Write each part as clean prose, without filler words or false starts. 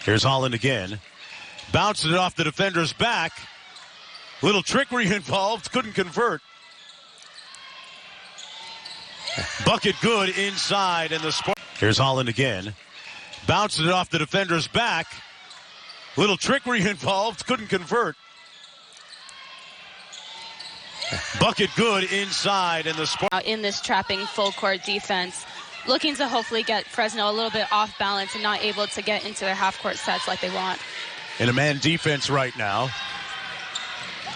Here's Holland again. Bouncing it off the defender's back. Little trickery involved. Couldn't convert. Bucket good inside. And here's Holland again. Bouncing it off the defender's back. Little trickery involved. Couldn't convert. Bucket good inside. And in this trapping full court defense, looking to hopefully get Fresno a little bit off balance and not able to get into their half court sets like they want. In a man defense right now.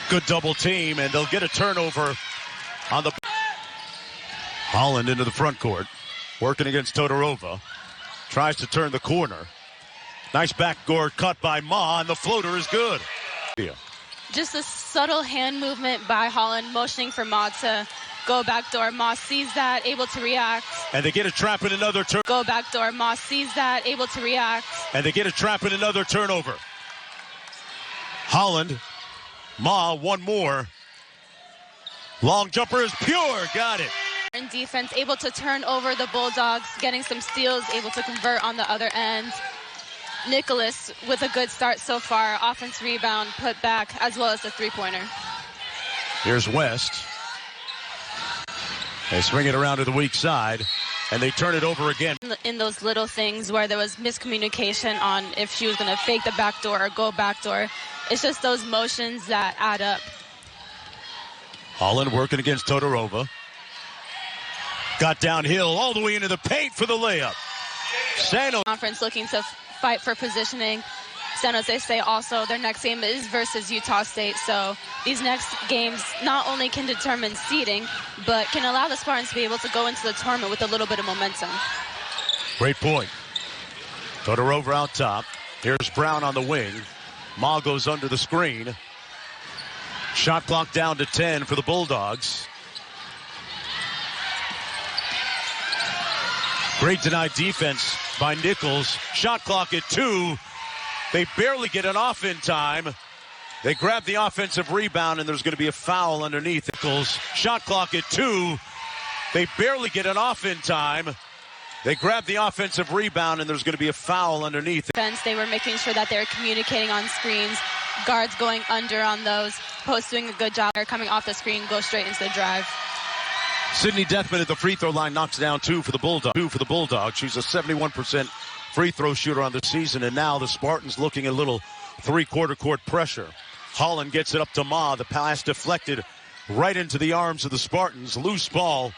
Good double team, and they'll get a turnover on the... Holland into the front court, working against Todorova. Tries to turn the corner. Nice backdoor cut by Ma, and the floater is good. Yeah. Just a subtle hand movement by Holland, motioning for Ma to go backdoor. Ma sees that, able to react. And they get a trap in another turn. Go backdoor. Ma sees that, able to react. And they get a trap in another turnover. Holland, Ma, one more. Long jumper is pure. Got it. In defense, able to turn over the Bulldogs, getting some steals, able to convert on the other end. Nicholas with a good start so far. Offense rebound, put back, as well as the three-pointer. Here's West. They swing it around to the weak side, and they turn it over again. In those little things where there was miscommunication on if she was going to fake the backdoor or go backdoor, it's just those motions that add up. Holland working against Todorova. Got downhill all the way into the paint for the layup. Conference looking to fight for positioning. San Jose State also, their next game is versus Utah State. So these next games not only can determine seeding, but can allow the Spartans to be able to go into the tournament with a little bit of momentum. Great point. Todorova out top. Here's Brown on the wing. Ma goes under the screen. Shot clock down to 10 for the Bulldogs. Great denied defense by Nichols. Shot clock at 2. They barely get an off in time. They grab the offensive rebound, and there's going to be a foul underneath. Nichols, shot clock at 2. They barely get an off in time. They grab the offensive rebound, and there's going to be a foul underneath. They were making sure that they were communicating on screens. Guards going under on those. Post doing a good job. They're coming off the screen, go straight into the drive. Sydney Deathman at the free throw line knocks down 2 for the Bulldogs. She's a 71% free throw shooter on the season, and now the Spartans looking at a little three-quarter court pressure. Holland gets it up to Ma. The pass deflected right into the arms of the Spartans. Loose ball,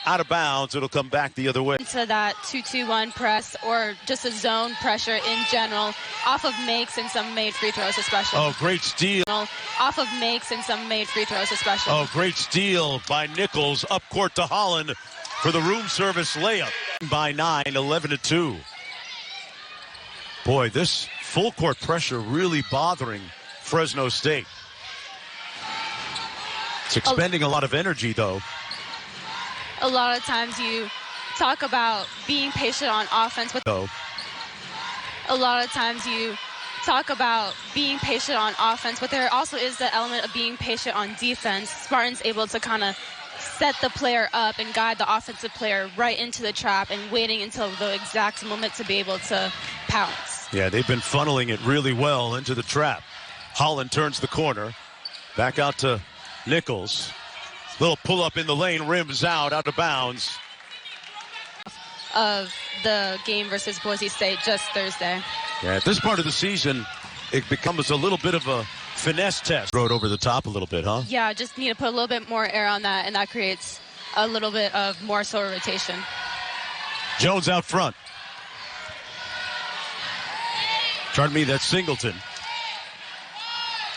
out of bounds. It'll come back the other way. Into that 2-2-1 press or just a zone pressure in general, off of makes and some made free throws especially. Oh, great steal. Off of makes and some made free throws especially. Oh, great steal by Nichols. Up court to Holland for the room service layup. By 9, 11-2. Boy, this full court pressure really bothering Fresno State. It's expending a lot of energy, though. A lot of times you talk about being patient on offense. A lot of times you talk about being patient on offense, but there also is the element of being patient on defense. Spartans able to kind of set the player up and guide the offensive player right into the trap and waiting until the exact moment to be able to pounce. Yeah, they've been funneling it really well into the trap. Holland turns the corner. Back out to Nichols. Little pull-up in the lane, rims out of bounds. Of the game versus Boise State just Thursday. Yeah, at this part of the season, it becomes a little bit of a finesse test. Throw it over the top a little bit, huh? Yeah, just need to put a little bit more air on that, and that creates a little bit of more so rotation. Jones out front. Pardon me, that's Singleton.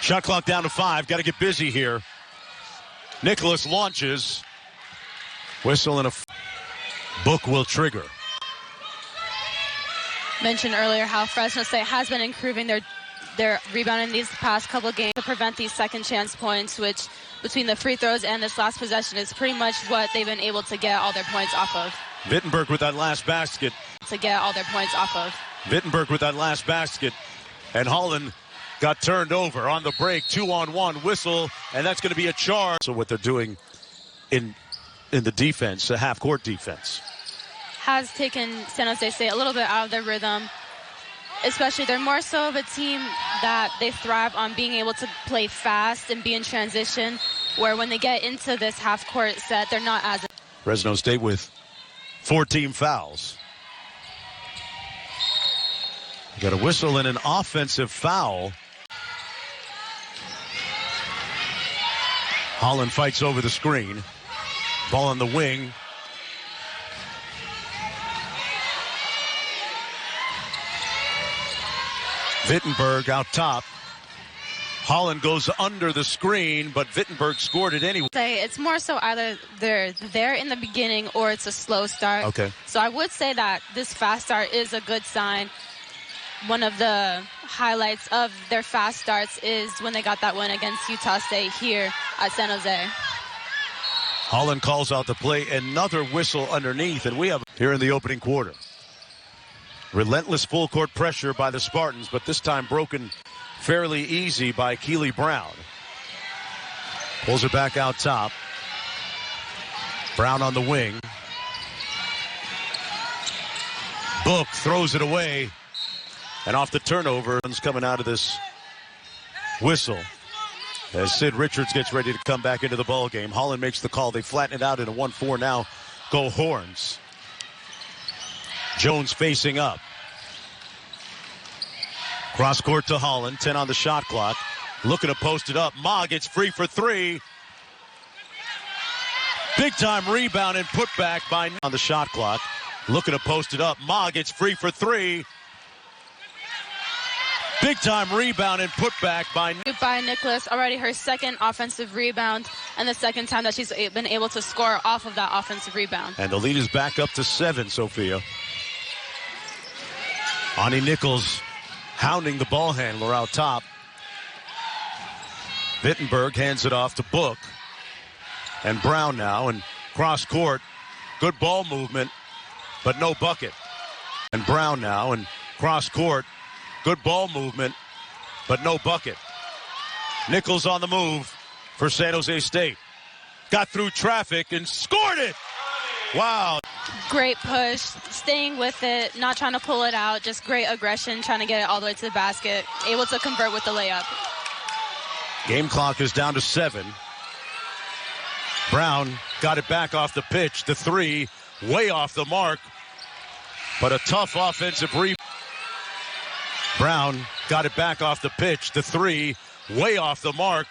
Shot clock down to 5. Got to get busy here. Nicholas launches. Whistle and a book will trigger. Mentioned earlier how Fresno State has been improving their rebounding these past couple of games to prevent these second chance points, which between the free throws and this last possession is pretty much what they've been able to get all their points off of. Wittenberg with that last basket. Wittenberg with that last basket. And Holland got turned over on the break. 2-on-1 whistle, and that's going to be a charge. So what they're doing in the defense, the half-court defense, has taken San Jose State a little bit out of their rhythm. especially they're more so of a team that they thrive on being able to play fast and be in transition, where when they get into this half-court set, they're not as... Fresno State with 14 fouls. You got a whistle and an offensive foul. Holland fights over the screen. Ball on the wing. Wittenberg out top. Holland goes under the screen, but Wittenberg scored it anyway. It's more so either they're there in the beginning or it's a slow start. Okay. So I would say that this fast start is a good sign. One of the highlights of their fast starts is when they got that win against Utah State here at San Jose. Holland calls out the play, another whistle underneath, and we have here in the opening quarter. Relentless full court pressure by the Spartans, but this time broken fairly easy by Keely Brown. Pulls it back out top. Brown on the wing. Book throws it away. And off the turnover, it's coming out of this whistle. As Sid Richards gets ready to come back into the ball game. Holland makes the call. They flatten it out in a 1-4 now. Go Horns. Jones facing up. Cross court to Holland. 10 on the shot clock. Looking to post it up. Ma gets free for three. Big time rebound and put back by on the shot clock. Looking to post it up. Ma gets free for three. Big time rebound and put back by Nicholas. Already her second offensive rebound and the second time that she's been able to score off of that offensive rebound. And the lead is back up to 7, Sophia. Ani Nichols hounding the ball handler out top. Wittenberg hands it off to Book. And Brown now, and cross court. Good ball movement, but no bucket. And Brown now, and cross court. Good ball movement, but no bucket. Nichols on the move for San Jose State. Got through traffic and scored it. Wow. Great push, staying with it, not trying to pull it out, just great aggression, trying to get it all the way to the basket, able to convert with the layup. Game clock is down to 7. Brown got it back off the pitch. The three, way off the mark, but a tough offensive rebound. Brown got it back off the pitch. The three, way off the mark,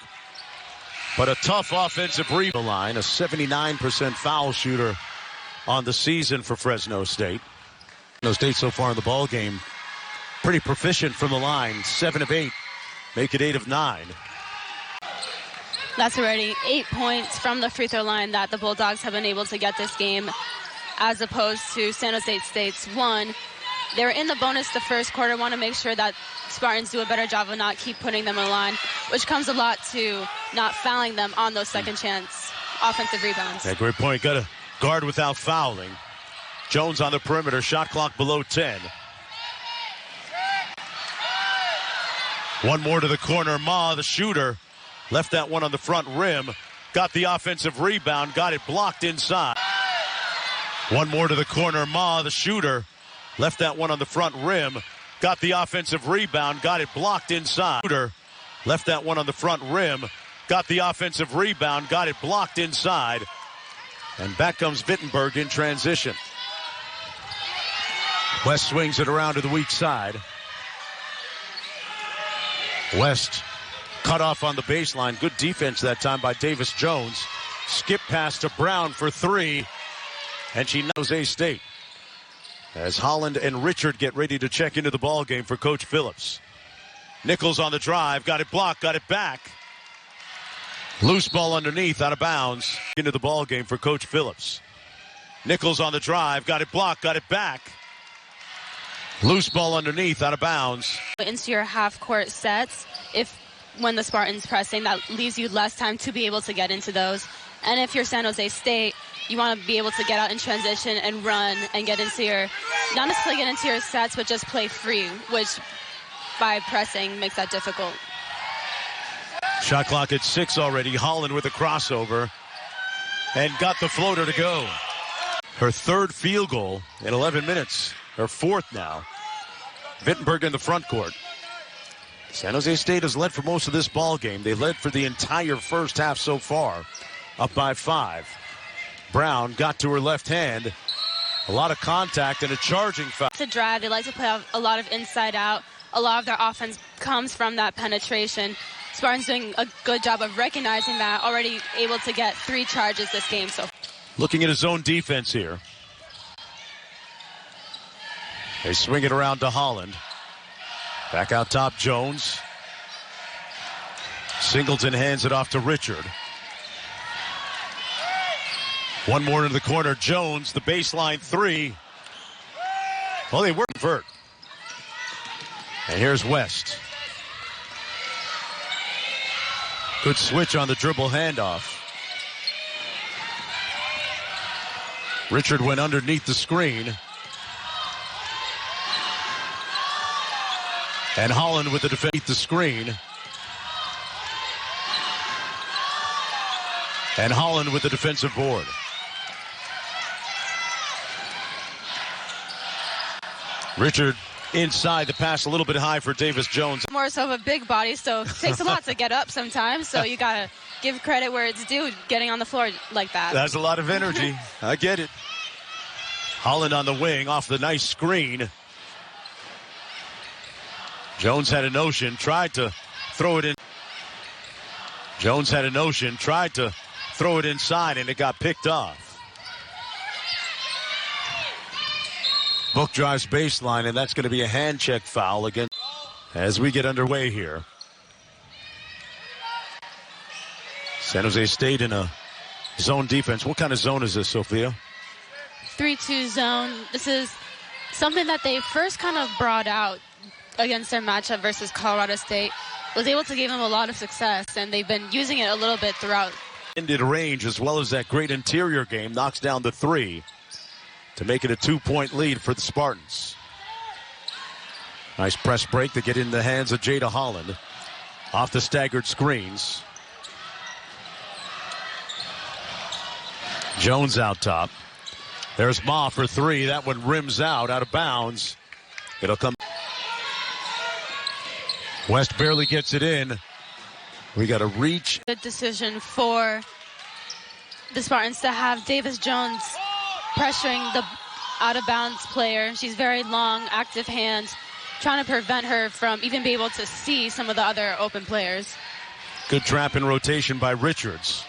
but a tough offensive rebound. Line, a 79% foul shooter on the season for Fresno State. Fresno State so far in the ball game, pretty proficient from the line. 7 of 8, make it 8 of 9. That's already 8 points from the free throw line that the Bulldogs have been able to get this game, as opposed to San Jose State's 1. They were in the bonus the first quarter. Want to make sure that Spartans do a better job of not keep putting them in line, which comes a lot to not fouling them on those second chance offensive rebounds. Yeah, great point. Got a guard without fouling. Jones on the perimeter. Shot clock below 10. One more to the corner. Ma, the shooter, left that one on the front rim. Got the offensive rebound. Got it blocked inside. One more to the corner. Ma, the shooter, left that one on the front rim. Got the offensive rebound. Got it blocked inside. Left that one on the front rim. Got the offensive rebound. Got it blocked inside. And back comes Wittenberg in transition. West swings it around to the weak side. West cut off on the baseline. Good defense that time by Davis Jones. Skip pass to Brown for three. And she knows Jose State. As Holland and Richard get ready to check into the ball game for Coach Phillips. Nichols on the drive, got it blocked, got it back. Loose ball underneath, out of bounds. Into the ball game for Coach Phillips. Nichols on the drive, got it blocked, got it back. Loose ball underneath, out of bounds. Into your half-court sets, when the Spartans pressing, that leaves you less time to be able to get into those. And if you're San Jose State, you want to be able to get out in transition and run and get into your, not necessarily get into your sets, but just play free, which by pressing makes that difficult. Shot clock at 6 already. Holland with a crossover and got the floater to go. Her third field goal in 11 minutes, her fourth now. Wittenberg in the front court. San Jose State has led for most of this ball game. They led for the entire first half so far, up by 5. Brown got to her left hand. A lot of contact and a charging foul. To drive, they like to play a lot of inside out. A lot of their offense comes from that penetration. Spartans doing a good job of recognizing that, already able to get 3 charges this game. So, looking at his own defense here. They swing it around to Holland. Back out top, Jones. Singleton hands it off to Richard. One more into the corner. Jones, the baseline 3. Well, they were convert. And here's West. Good switch on the dribble handoff. Richard went underneath the screen. And Holland with the defense. The screen. And Holland with the defensive board. Richard inside, the pass a little bit high for Davis Jones. More so of a big body, so it takes a lot to get up sometimes. So you got to give credit where it's due, getting on the floor like that. That's a lot of energy. I get it. Holland on the wing off the nice screen. Jones had a notion, tried to throw it in. Jones had a notion, tried to throw it inside, and it got picked off. Book drives baseline, and that's going to be a hand check foul again as we get underway here. San Jose State in a zone defense. What kind of zone is this, Sophia? 3-2 zone. This is something that they first kind of brought out against their matchup versus Colorado State. Was able to give them a lot of success, and they've been using it a little bit throughout. Ended range as well as that great interior game. Knocks down the 3 to make it a 2-point lead for the Spartans. Nice press break to get in the hands of Jada Holland. Off the staggered screens. Jones out top. There's Ma for 3. That one rims out of bounds. It'll come. West barely gets it in. We got to reach. Good decision for the Spartans to have Davis Jones pressuring the out-of-bounds player. She's very long, active hands, trying to prevent her from even being able to see some of the other open players. Good trap in rotation by Richards.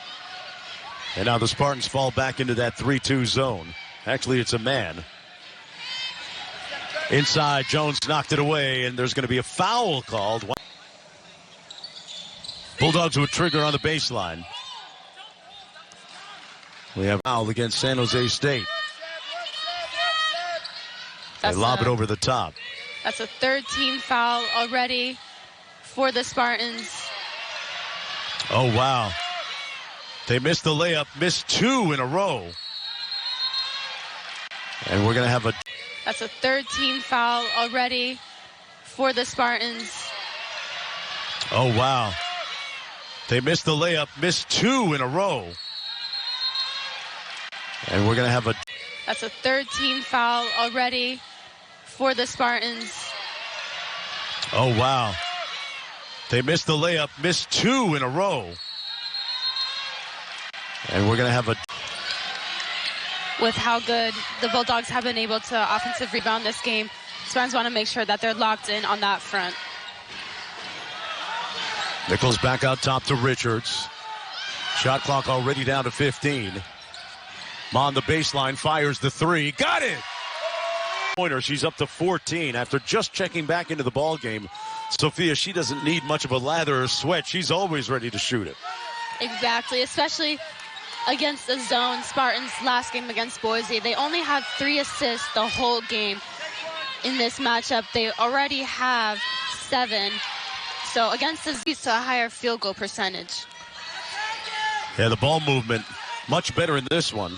And now the Spartans fall back into that 3-2 zone. Actually, it's a man. Inside, Jones knocked it away, and there's going to be a foul called. Bulldogs would trigger on the baseline. We have a foul against San Jose State. They lob it over the top. That's a 3rd-team foul already for the Spartans. Oh, wow. They missed the layup, missed 2 in a row. And we're going to have a... That's a 3rd-team foul already for the Spartans. Oh, wow. They missed the layup, missed 2 in a row. And we're going to have a... That's a 3rd-team foul already for the Spartans. Oh, wow. They missed the layup, missed 2 in a row. And we're going to have a... With how good the Bulldogs have been able to offensive rebound this game, Spartans want to make sure that they're locked in on that front. Nichols back out top to Richards. Shot clock already down to 15. Ma on the baseline, fires the 3. Got it! Pointer, she's up to 14 after just checking back into the ball game. Sophia, she doesn't need much of a lather or sweat. She's always ready to shoot it. Exactly, especially against the zone. Spartans last game against Boise, they only had 3 assists the whole game. In this matchup, they already have 7. So against the leads to a higher field goal percentage. Yeah, the ball movement much better in this one.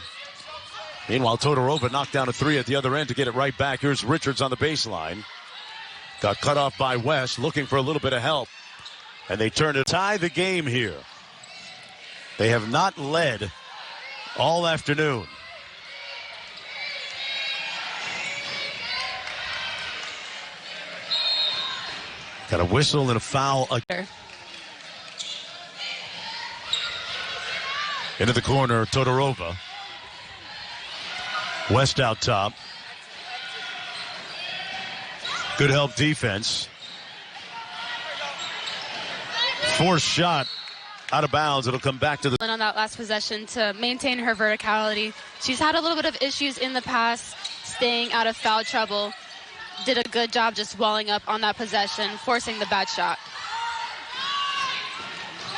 Meanwhile, Todorova knocked down a 3 at the other end to get it right back. Here's Richards on the baseline. Got cut off by West, looking for a little bit of help. And they turn to tie the game here. They have not led all afternoon. Got a whistle and a foul. Into the corner, Todorova. West out top. Good help defense. Forced shot out of bounds. It'll come back to the... On that last possession to maintain her verticality. She's had a little bit of issues in the past, staying out of foul trouble. Did a good job just walling up on that possession, forcing the bad shot.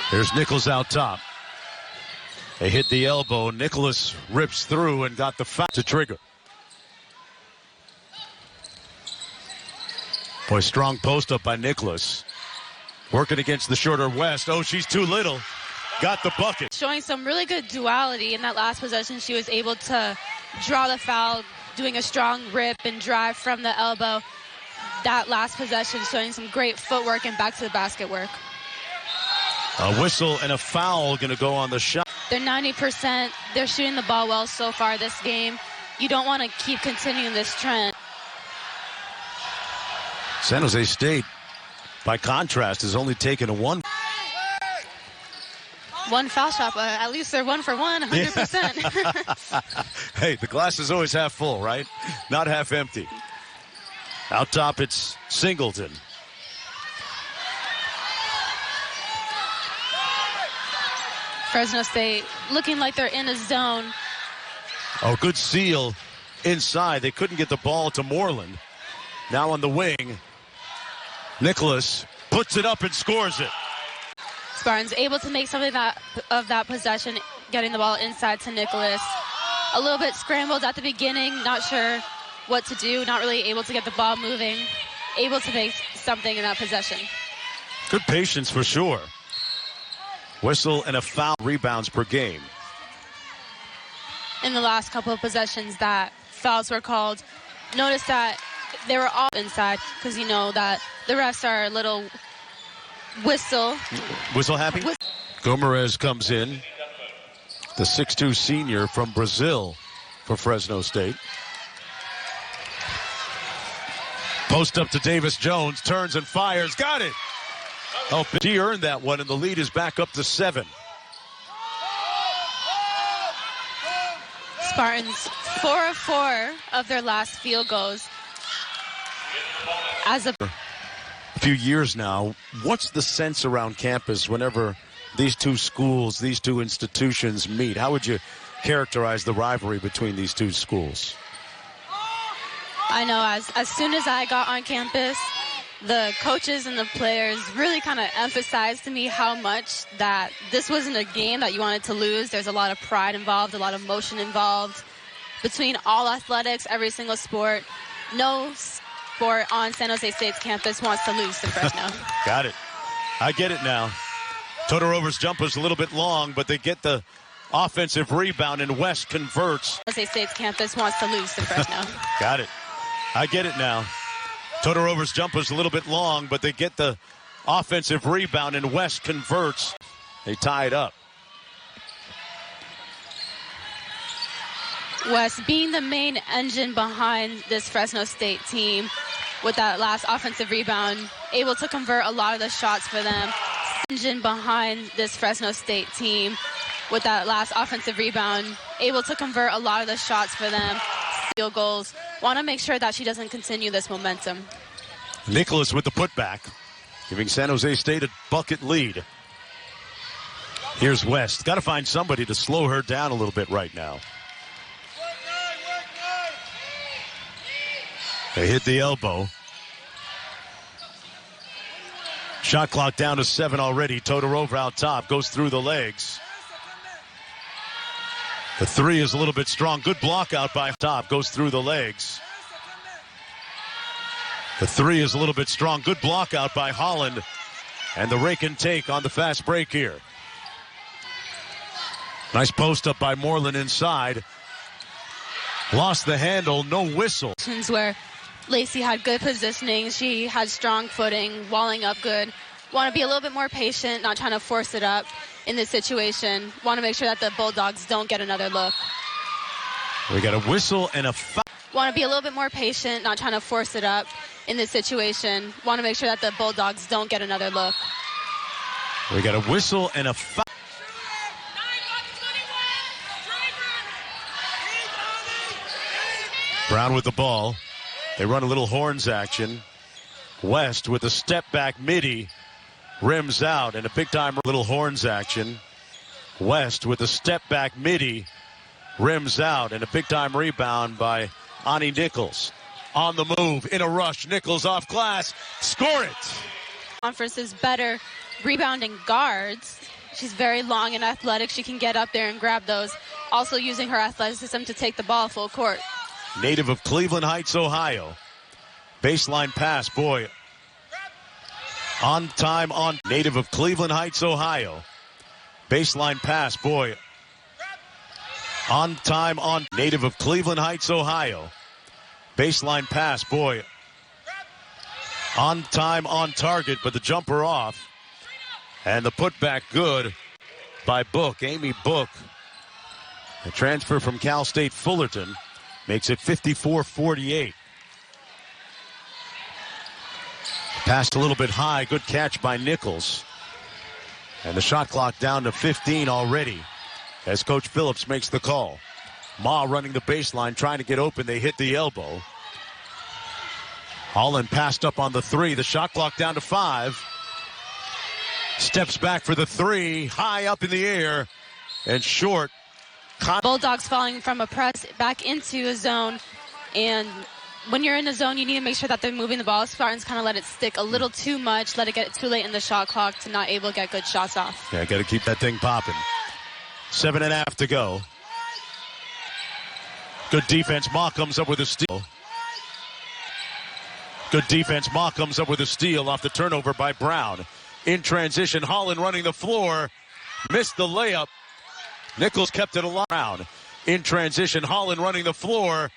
Here's Nichols out top. They hit the elbow. Nicholas rips through and got the foul to trigger. Boy, strong post up by Nicholas. Working against the shorter West. Oh, she's too little. Got the bucket. Showing some really good duality in that last possession. She was able to draw the foul, doing a strong rip and drive from the elbow. That last possession showing some great footwork and back to the basket work. A whistle and a foul going to go on the shot. They're 90%. They're shooting the ball well so far this game. You don't want to keep continuing this trend. San Jose State, by contrast, has only taken a one foul shot, but at least they're 1 for 1, 100%. Hey, the glass is always half full, right? Not half empty. Out top, it's Singleton. Fresno State looking like they're in a zone. Oh, good seal inside. They couldn't get the ball to Moreland. Now on the wing, Nicholas puts it up and scores it. Spartans able to make something of that possession, getting the ball inside to Nicholas. A little bit scrambled at the beginning, not sure what to do, not really able to get the ball moving, able to make something in that possession. Good patience for sure. Whistle and a foul, rebounds per game. In the last couple of possessions that fouls were called, notice that they were all inside because you know that the refs are a little whistle happy. Gomerez comes in, the 6'2 senior from Brazil for Fresno State. Post up to Davis Jones, turns and fires, got it. Oh, she earned that one, and the lead is back up to 7. Spartans 4 of 4 of their last field goals. As a few years now, what's the sense around campus whenever these two schools, these two institutions meet? How would you characterize the rivalry between these two schools? I know as soon as I got on campus, the coaches and the players really kind of emphasized to me how much that this wasn't a game that you wanted to lose. There's a lot of pride involved, a lot of emotion involved. Between all athletics, every single sport, no sport on San Jose State's campus wants to lose to Fresno. Got it. I get it now. Todorova's jumper's a little bit long, but they get the offensive rebound, and West converts. San Jose State's campus wants to lose to Fresno. Got it. I get it now. Todorova's jumper's a little bit long, but they get the offensive rebound, and West converts. They tie it up. West being the main engine behind this Fresno State team with that last offensive rebound, able to convert a lot of the shots for them. Engine behind this Fresno State team with that last offensive rebound, able to convert a lot of the shots for them. Field goals. Want to make sure that she doesn't continue this momentum. Nicholas with the putback, giving San Jose State a bucket lead. Here's West. Got to find somebody to slow her down a little bit right now. They hit the elbow. Shot clock down to 7 already. Todorova out top, goes through the legs. The three is a little bit strong. Good block out by top, goes through the legs. The three is a little bit strong. Good block out by Holland. And the rake and take on the fast break here. Nice post up by Moreland inside. Lost the handle, no whistle. Where Lacey had good positioning. She had strong footing, walling up good. Want to be a little bit more patient, not trying to force it up in this situation. Want to make sure that the Bulldogs don't get another look. We got a whistle and a foul. Want to be a little bit more patient, not trying to force it up in this situation. Want to make sure that the Bulldogs don't get another look. We got a whistle and a foul. Brown with the ball. They run a little horns action. West with a step back midi. Rims out and a big time little horns action. West with a step back midi. Rims out and a big time rebound by Ani Nichols. On the move, in a rush, Nichols off glass. Score it! Conference is better rebounding guards. She's very long and athletic. She can get up there and grab those. Also using her athleticism to take the ball full court. Native of Cleveland Heights, Ohio. Baseline pass, boy. On time, on. Native of Cleveland Heights, Ohio. Baseline pass, boy. On time, on. Native of Cleveland Heights, Ohio. Baseline pass, boy. On time, on target, but the jumper off. And the putback good by Book, Amy Book. A transfer from Cal State Fullerton. Makes it 54-48. Passed a little bit high. Good catch by Nichols. And the shot clock down to 15 already as Coach Phillips makes the call. Ma running the baseline, trying to get open. They hit the elbow. Holland passed up on the three. The shot clock down to 5. Steps back for the three. High up in the air and short. Bulldogs falling from a press back into a zone, and when you're in a zone, you need to make sure that they're moving the ball. Spartans kind of let it stick a little too much, let it get too late in the shot clock to not able to get good shots off. Yeah, got to keep that thing popping. 7.5 to go. Good defense. Ma comes up with a steal. Good defense. Ma comes up with a steal off the turnover by Brown. In transition, Holland running the floor. Missed the layup. Nichols kept it alive. In transition, Holland running the floor.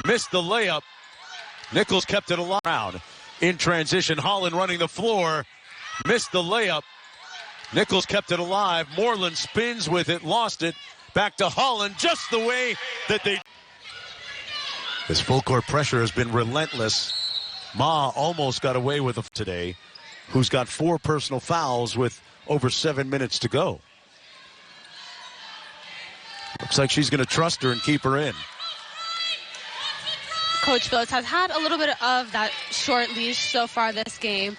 Missed the layup. Nichols kept it alive. In transition, Holland running the floor. Missed the layup. Nichols kept it alive. Moreland spins with it, lost it. Back to Holland, just the way that they... This full court pressure has been relentless. Ma almost got away with it today, who's got 4 personal fouls with over 7 minutes to go. Looks like she's going to trust her and keep her in. Coach Phillips has had a little bit of that short leash so far this game.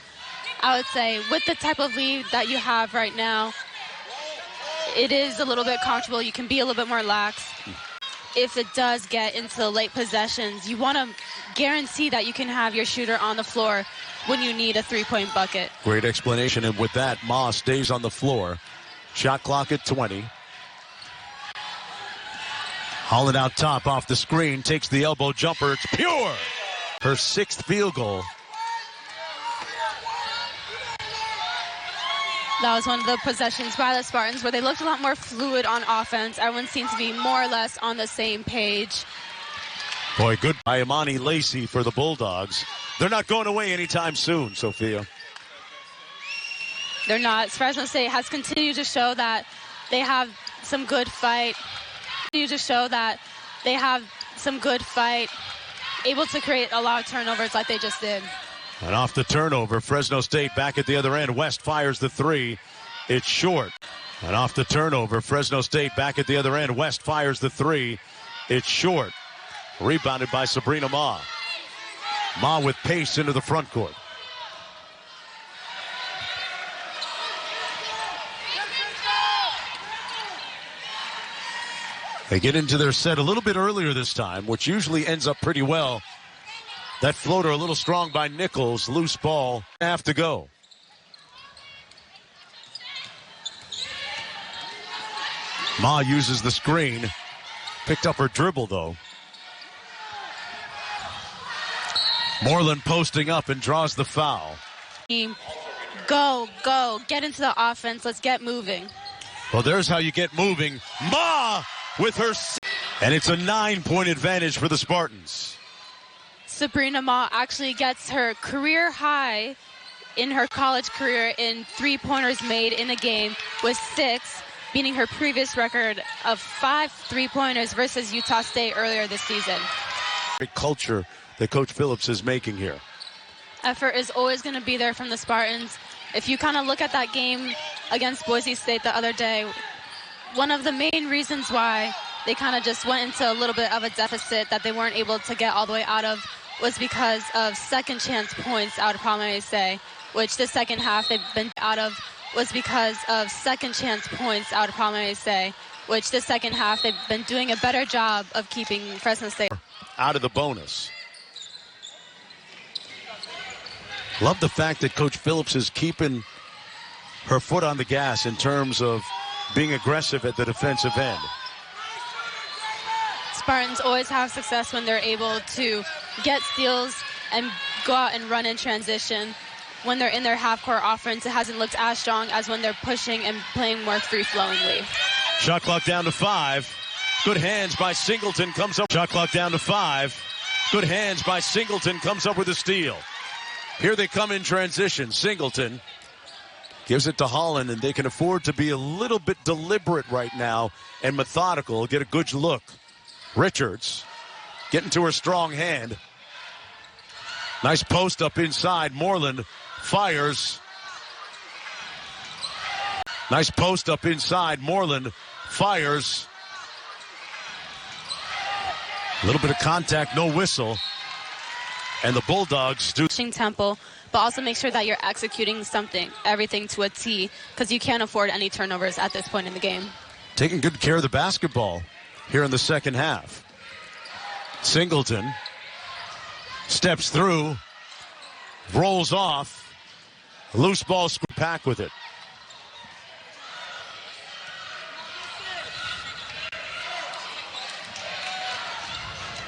I would say with the type of lead that you have right now, it is a little bit comfortable. You can be a little bit more lax. If it does get into the late possessions, you want to guarantee that you can have your shooter on the floor when you need a three-point bucket. Great explanation. And with that, Ma stays on the floor. Shot clock at 20. Holland out top off the screen, takes the elbow jumper. It's pure. Her 6th field goal. That was one of the possessions by the Spartans where they looked a lot more fluid on offense. Everyone seemed to be more or less on the same page. Boy, good by Imani Lacey for the Bulldogs. They're not going away anytime soon, Sophia. They're not. Fresno State has continued to show that they have some good fight. Able to create a lot of turnovers like they just did. And off the turnover, Fresno State back at the other end. West fires the three. It's short. And off the turnover, Fresno State back at the other end. West fires the three. It's short. Rebounded by Sabrina Ma. Ma with pace into the front court. They get into their set a little bit earlier this time, which usually ends up pretty well. That floater a little strong by Nichols. Loose ball. Half to go. Ma uses the screen. Picked up her dribble, though. Moreland posting up and draws the foul. Go, go. Get into the offense. Let's get moving. Well, there's how you get moving. Ma with her... And it's a 9-point advantage for the Spartans. Sabrina Ma actually gets her career high in her college career in three-pointers made in a game with 6, beating her previous record of 5 three-pointers versus Utah State earlier this season. Great culture that Coach Phillips is making here. Effort is always going to be there from the Spartans. If you kind of look at that game against Boise State the other day, one of the main reasons why they kind of just went into a little bit of a deficit that they weren't able to get all the way out of was because of second chance points out of Palm Say, which the second half they've been out of was because of second chance points out of Palm Say, which the second half they've been doing a better job of keeping Fresno State out of the bonus. Love the fact that Coach Phillips is keeping her foot on the gas in terms of being aggressive at the defensive end. Spartans always have success when they're able to get steals and go out and run in transition. When they're in their half-court offense, it hasn't looked as strong as when they're pushing and playing more free-flowingly. Shot clock down to 5. Good hands by Singleton comes up. Shot clock down to 5. Good hands by Singleton comes up with a steal. Here they come in transition. Singleton gives it to Holland, and they can afford to be a little bit deliberate right now and methodical. Get a good look. Richards getting to her strong hand. Nice post up inside. Moreland fires. Nice post up inside. Moreland fires. A little bit of contact, no whistle. And the Bulldogs do tempo, but also make sure that you're executing everything to a T, because you can't afford any turnovers at this point in the game. Taking good care of the basketball here in the second half. Singleton steps through, rolls off, loose ball, pack with it.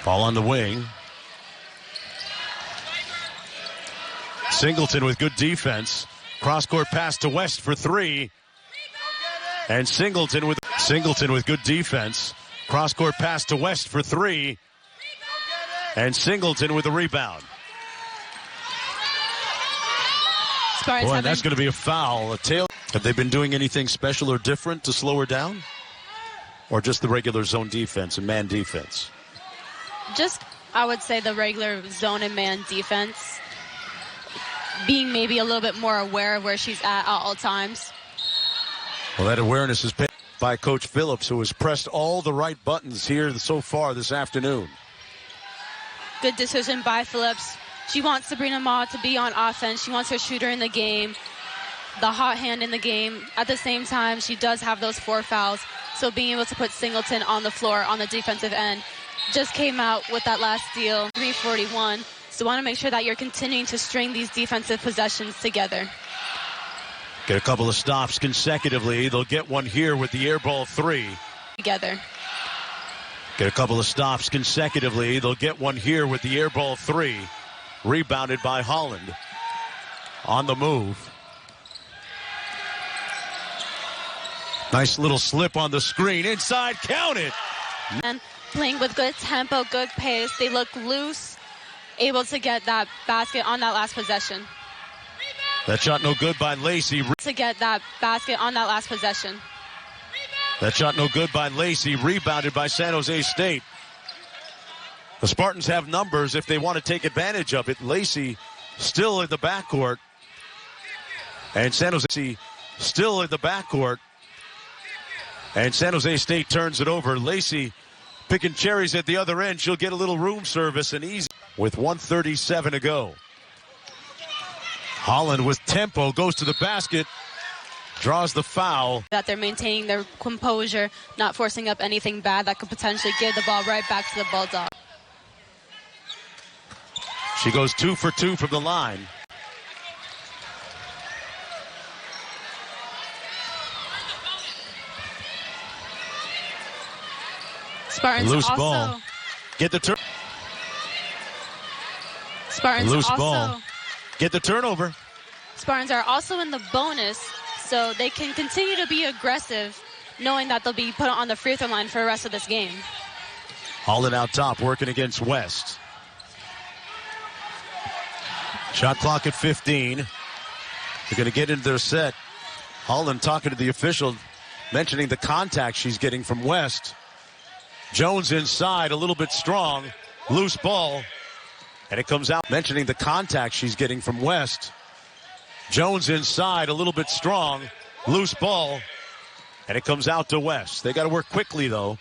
Ball on the wing. Singleton with good defense. Cross-court pass to West for 3. And Singleton with good defense. Cross-court pass to West for 3. And Singleton with a rebound. Boy, that's going to be a foul. Have they been doing anything special or different to slow her down? Or just the regular zone defense and man defense? Just, I would say, the regular zone and man defense. Being maybe a little bit more aware of where she's at all times. Well, that awareness is paid by Coach Phillips, who has pressed all the right buttons here so far this afternoon. Good decision by Phillips. She wants Sabrina Ma to be on offense. She wants her shooter in the game, the hot hand in the game. At the same time, she does have those 4 fouls. So being able to put Singleton on the floor on the defensive end just came out with that last steal, 341. So want to make sure that you're continuing to string these defensive possessions together. Get a couple of stops consecutively. They'll get one here with the air ball 3. Together. Get a couple of stops consecutively. They'll get one here with the air ball 3. Rebounded by Holland. On the move. Nice little slip on the screen. Inside, count it. And playing with good tempo, good pace. They look loose, able to get that basket on that last possession. That shot no good by Lacey. To get that basket on that last possession. That shot no good by Lacey. Rebounded by San Jose State. The Spartans have numbers if they want to take advantage of it. Lacey still in the backcourt. And San Jose still in the backcourt. And San Jose State turns it over. Lacey picking cherries at the other end. She'll get a little room service and easy with 1:37 to go. Holland with tempo goes to the basket, draws the foul. That they're maintaining their composure, not forcing up anything bad that could potentially give the ball right back to the Bulldogs. She goes 2 for 2 from the line. Spartans loose also, ball. Get the turn. Spartans loose also, ball. Get the turnover. Spartans are also in the bonus, so they can continue to be aggressive, knowing that they'll be put on the free throw line for the rest of this game. Holland out top, working against West. Shot clock at 15. They're going to get into their set. Holland talking to the official, mentioning the contact she's getting from West. Jones inside, a little bit strong. Loose ball. And it comes out mentioning the contact she's getting from West. Jones inside, a little bit strong. Loose ball. And it comes out to West. They got to work quickly, though.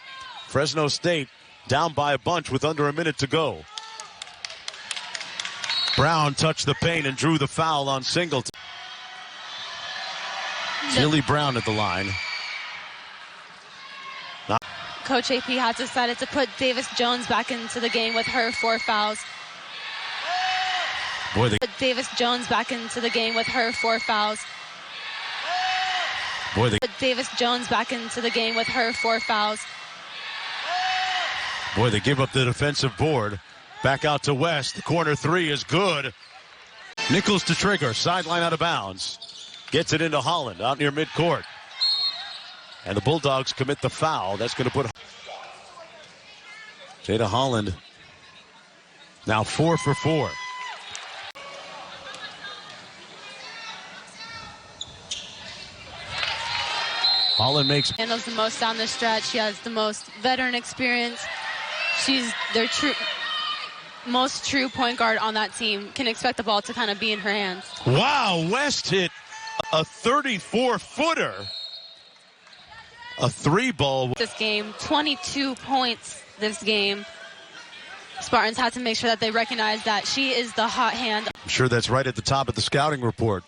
Fresno State down by a bunch with under a minute to go. Brown touched the paint and drew the foul on Singleton. Jilly Brown at the line. Coach AP has decided to put Davis Jones back into the game with her 4 fouls. Put Davis Jones back into the game with her 4 fouls. Put Davis Jones back into the game with her 4 fouls. Boy, they give up the defensive board. Back out to West. The corner 3 is good. Nichols to trigger. Sideline out of bounds. Gets it into Holland out near midcourt. And the Bulldogs commit the foul. That's going to put Jada Holland now 4 for 4. Holland handles the most down the stretch. She has the most veteran experience. She's their most true point guard on that team. Can expect the ball to kind of be in her hands. Wow, West hit a 34-footer. A 3-ball. This game, 22 points this game. Spartans had to make sure that they recognize that she is the hot hand. I'm sure that's right at the top of the scouting report.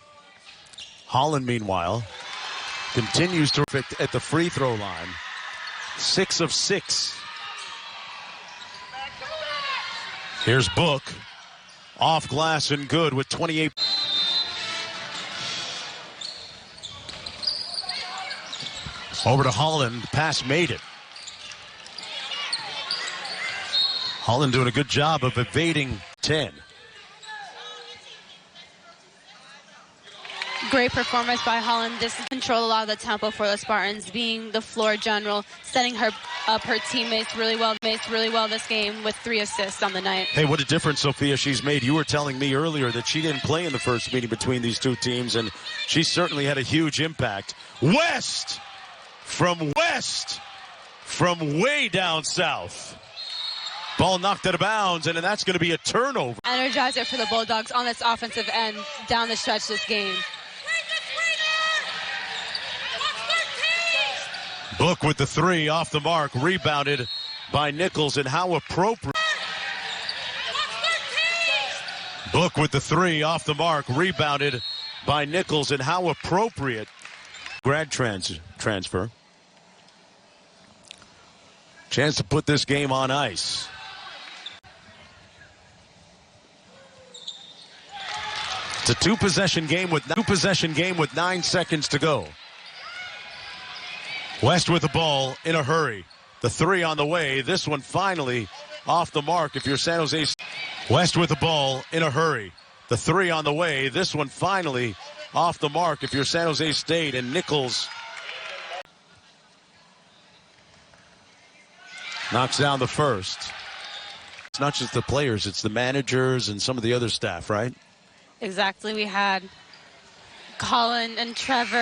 Holland, meanwhile, continues to perfect at the free throw line. 6 of 6. Here's Book. Off glass and good with 28. Over to Holland. Pass made it. Holland doing a good job of evading 10. Great performance by Holland. This control a lot of the tempo for the Spartans, being the floor general, setting her teammates really well this game with 3 assists on the night. Hey, what a difference, Sophia, she's made. You were telling me earlier that she didn't play in the first meeting between these two teams, and she certainly had a huge impact. West from way down south. Ball knocked out of bounds, and that's going to be a turnover. Energizer for the Bulldogs on this offensive end down the stretch this game. Book with the 3 off the mark, rebounded by Nichols, and how appropriate. Book with the 3 off the mark, rebounded by Nichols, and how appropriate. Grad transfer. Chance to put this game on ice. It's a two-possession game with 9 seconds to go. West with the ball in a hurry. The 3 on the way. This one finally off the mark if you're San Jose. West with the ball in a hurry. The 3 on the way. This one finally off the mark if you're San Jose State. And Nichols knocks down the first. It's not just the players, it's the managers and some of the other staff, right? Exactly. We had Colin and Trevor.